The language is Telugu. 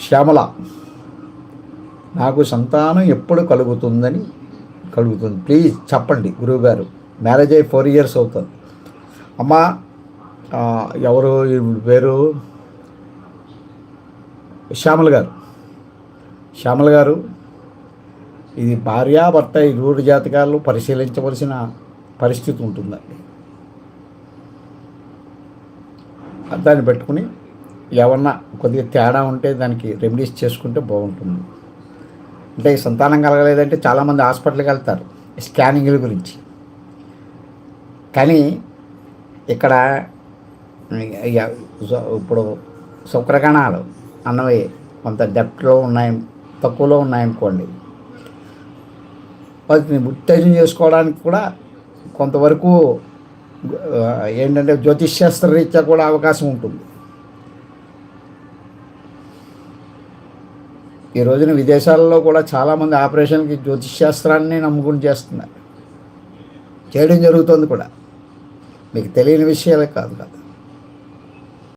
శ్యామల, నాకు సంతానం ఎప్పుడు కలుగుతుంది ప్లీజ్ చెప్పండి గురువుగారు. మ్యారేజ్ అయ్యి 4 years అవుతుంది. అమ్మా, ఎవరు పేరు? శ్యామల గారు, ఇది భార్యాభర్త ఇరువురు జాతకాలు పరిశీలించవలసిన పరిస్థితి ఉంటుందండి. దాన్ని పెట్టుకుని ఏమన్నా కొద్దిగా తేడా ఉంటే దానికి రెమెడీస్ చేసుకుంటే బాగుంటుంది. అంటే ఈ సంతానం కలగలేదంటే చాలామంది హాస్పిటల్కి వెళ్తారు స్కానింగ్ల గురించి. కానీ ఇక్కడ ఇప్పుడు శుక్రకణాలు అన్నవి కొంత డెప్త్లో ఉన్నాయి, తక్కువలో ఉన్నాయనుకోండి, వాటిని ఉత్తేజం చేసుకోవడానికి కూడా కొంతవరకు ఏంటంటే జ్యోతిష్శాస్త్ర రీత్యా కూడా అవకాశం ఉంటుంది. ఈ రోజున విదేశాలలో కూడా చాలామంది ఆపరేషన్కి జ్యోతిష్శాస్త్రాన్ని నమ్ముకుని చేయడం జరుగుతుంది కూడా. మీకు తెలియని విషయాలే కాదు కదా.